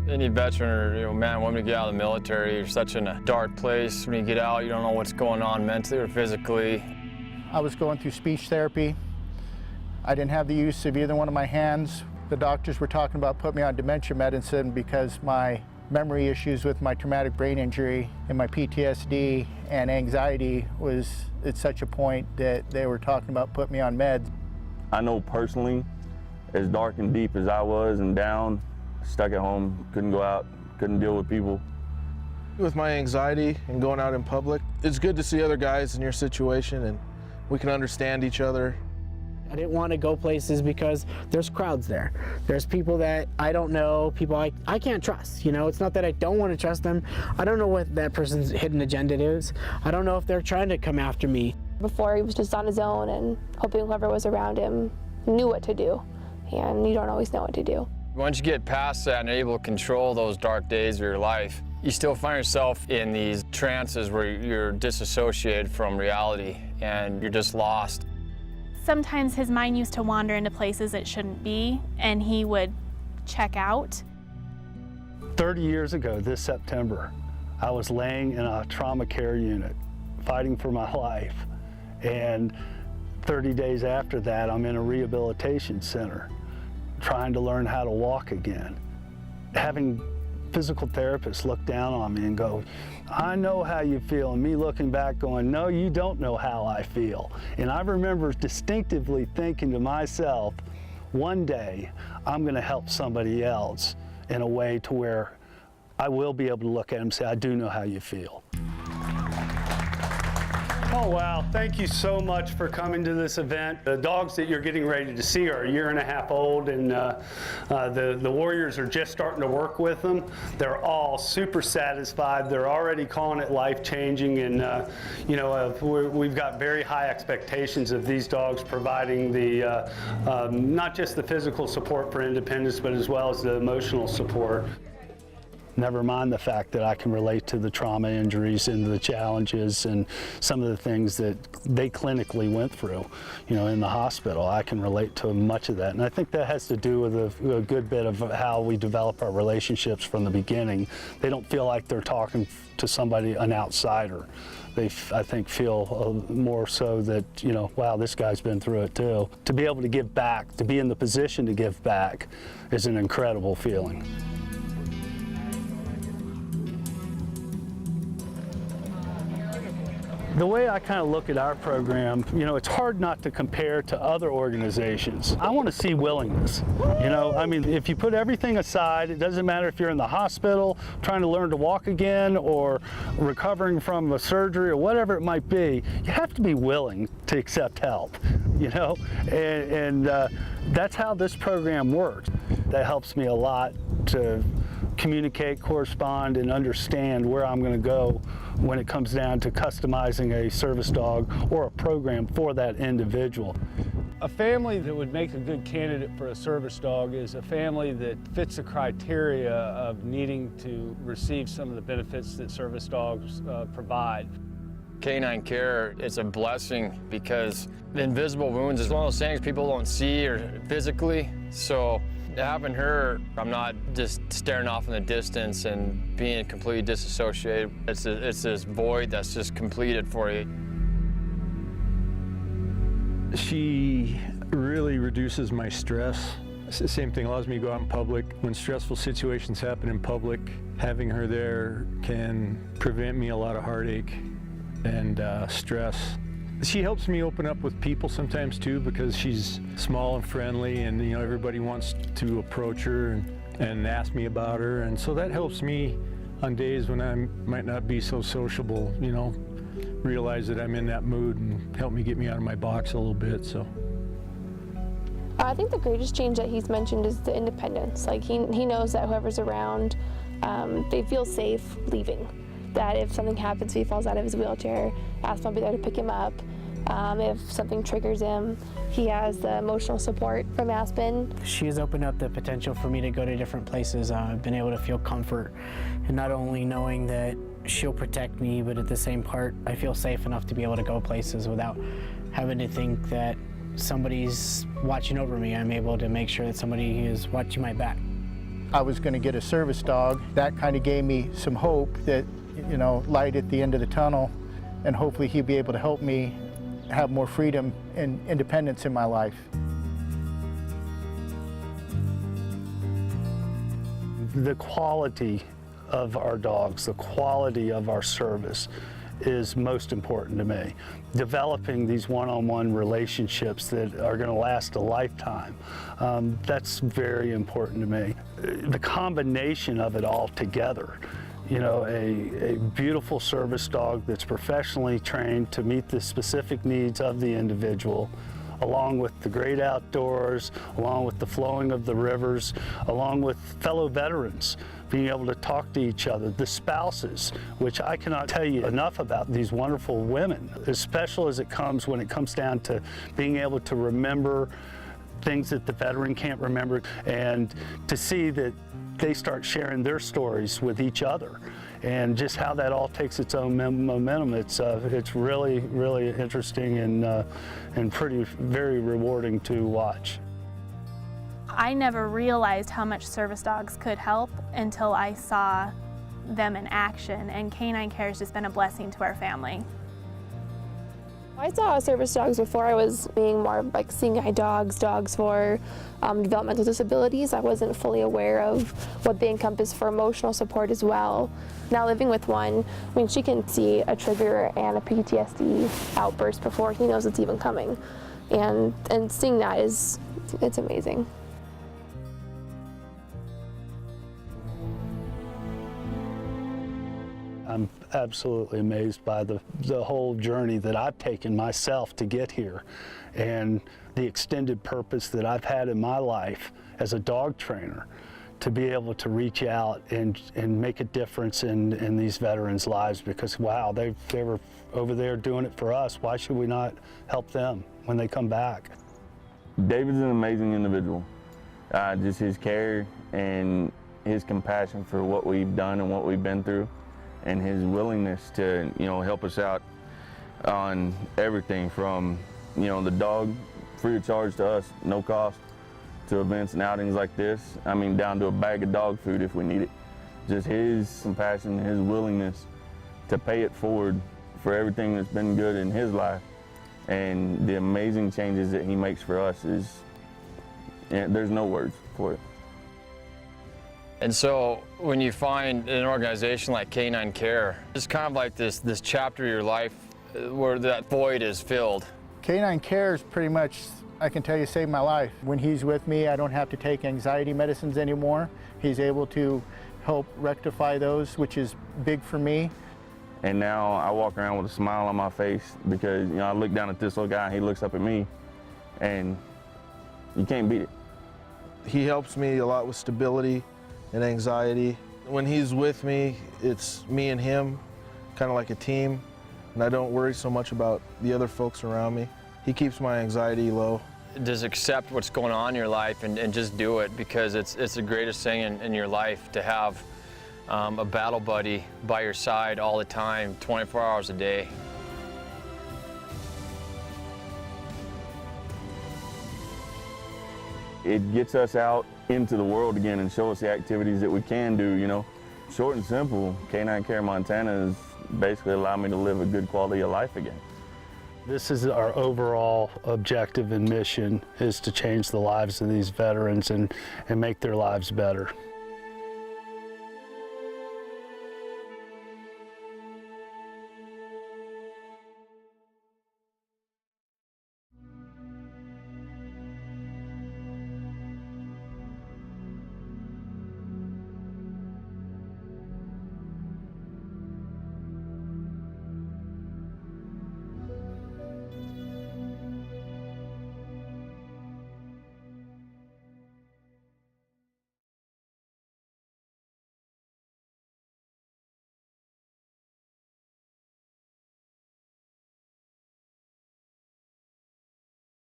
Any veteran or man, woman to get out of the military, you're such in a dark place. When you get out, you don't know what's going on mentally or physically. I was going through speech therapy. I didn't have the use of either one of my hands. The doctors were talking about putting me on dementia medicine because my memory issues with my traumatic brain injury and my PTSD and anxiety was at such a point that they were talking about putting me on meds. I know personally, as dark and deep as I was and down, stuck at home, couldn't go out, couldn't deal with people. With my anxiety and going out in public, it's good to see other guys in your situation and we can understand each other. I didn't want to go places because there's crowds there. There's people that I don't know, people I can't trust. You know, it's not that I don't want to trust them. I don't know what that person's hidden agenda is. I don't know if they're trying to come after me. Before, he was just on his own and hoping whoever was around him knew what to do. And you don't always know what to do. Once you get past that and are able to control those dark days of your life, you still find yourself in these trances where you're disassociated from reality and you're just lost. Sometimes his mind used to wander into places it shouldn't be, and he would check out. 30 years ago this September, I was laying in a trauma care unit, fighting for my life. And 30 days after that, I'm in a rehabilitation center, trying to learn how to walk again. Having physical therapists look down on me and go, I know how you feel, and me looking back going, no, you don't know how I feel. And I remember distinctively thinking to myself, one day I'm gonna help somebody else in a way to where I will be able to look at them and say, I do know how you feel. Oh, wow. Thank you so much for coming to this event. The dogs that you're getting ready to see are 1.5 years old, and the Warriors are just starting to work with them. They're all super satisfied. They're already calling it life-changing, and we've got very high expectations of these dogs providing the not just the physical support for independence, but as well as the emotional support. Never mind the fact that I can relate to the trauma injuries and the challenges and some of the things that they clinically went through, in the hospital. I can relate to much of that. And I think that has to do with a good bit of how we develop our relationships from the beginning. They don't feel like they're talking to somebody, an outsider. They, I think, feel more so that, wow, this guy's been through it too. To be able to give back, to be in the position to give back is an incredible feeling. The way I kind of look at our program, it's hard not to compare to other organizations. I want to see willingness. If you put everything aside, it doesn't matter if you're in the hospital, trying to learn to walk again, or recovering from a surgery, or whatever it might be, you have to be willing to accept help, and that's how this program works. That helps me a lot to communicate, correspond, and understand where I'm going to go when it comes down to customizing a service dog or a program for that individual. A family that would make a good candidate for a service dog is a family that fits the criteria of needing to receive some of the benefits that service dogs provide. Canine care is a blessing because the invisible wounds is one of those things people don't see or physically. So having her, I'm not just staring off in the distance and being completely disassociated. It's this void that's just completed for you. She really reduces my stress. It's the same thing, allows me to go out in public. When stressful situations happen in public, having her there can prevent me a lot of heartache and stress. She helps me open up with people sometimes too, because she's small and friendly, and everybody wants to approach her and ask me about her, and so that helps me on days when I might not be so sociable, realize that I'm in that mood and help me get me out of my box a little bit. So I think the greatest change that he's mentioned is the independence. Like he knows that whoever's around, they feel safe leaving. That if something happens, if he falls out of his wheelchair, Aspen will be there to pick him up. If something triggers him, he has the emotional support from Aspen. She has opened up the potential for me to go to different places. I've been able to feel comfort, and not only knowing that she'll protect me, but at the same part, I feel safe enough to be able to go places without having to think that somebody's watching over me. I'm able to make sure that somebody is watching my back. I was going to get a service dog. That kind of gave me some hope that, you know, light at the end of the tunnel, and hopefully he'd be able to help me have more freedom and independence in my life. The quality of our dogs, the quality of our service is most important to me. Developing these one-on-one relationships that are going to last a lifetime, that's very important to me. The combination of it all together, you know, a beautiful service dog that's professionally trained to meet the specific needs of the individual, along with the great outdoors, along with the flowing of the rivers, along with fellow veterans, being able to talk to each other, the spouses, which I cannot tell you enough about these wonderful women, as special as it comes when it comes down to being able to remember things that the veteran can't remember, and to see that they start sharing their stories with each other, and just how that all takes its own momentum. It's really, really interesting and very rewarding to watch. I never realized how much service dogs could help until I saw them in action, and Canine Care has just been a blessing to our family. I saw service dogs before I was being more like seeing eye dogs for developmental disabilities. I wasn't fully aware of what they encompass for emotional support as well. Now living with one, I mean, she can see a trigger and a PTSD outburst before he knows it's even coming. And seeing that it's amazing. I'm absolutely amazed by the whole journey that I've taken myself to get here, and the extended purpose that I've had in my life as a dog trainer, to be able to reach out and make a difference in these veterans' lives, because wow, they were over there doing it for us. Why should we not help them when they come back? David's an amazing individual. Just his care and his compassion for what we've done and what we've been through, and his willingness to, you know, help us out on everything from, you know, the dog free of charge to us, no cost, to events and outings like this. I mean, down to a bag of dog food if we need it. Just his compassion, his willingness to pay it forward for everything that's been good in his life, and the amazing changes that he makes for us is, there's no words for it. And so when you find an organization like Canine Care, it's kind of like this chapter of your life where that void is filled. Canine Care is pretty much, I can tell you, saved my life. When he's with me, I don't have to take anxiety medicines anymore. He's able to help rectify those, which is big for me. And now I walk around with a smile on my face because, you know, I look down at this little guy and he looks up at me, and you can't beat it. He helps me a lot with stability and anxiety. When he's with me, it's me and him, kind of like a team, and I don't worry so much about the other folks around me. He keeps my anxiety low. Just accept what's going on in your life and just do it, because it's the greatest thing in your life to have a battle buddy by your side all the time, 24 hours a day. It gets us out into the world again and show us the activities that we can do, you know. Short and simple, Canine Care Montana has basically allowed me to live a good quality of life again. This is our overall objective and mission, is to change the lives of these veterans and make their lives better.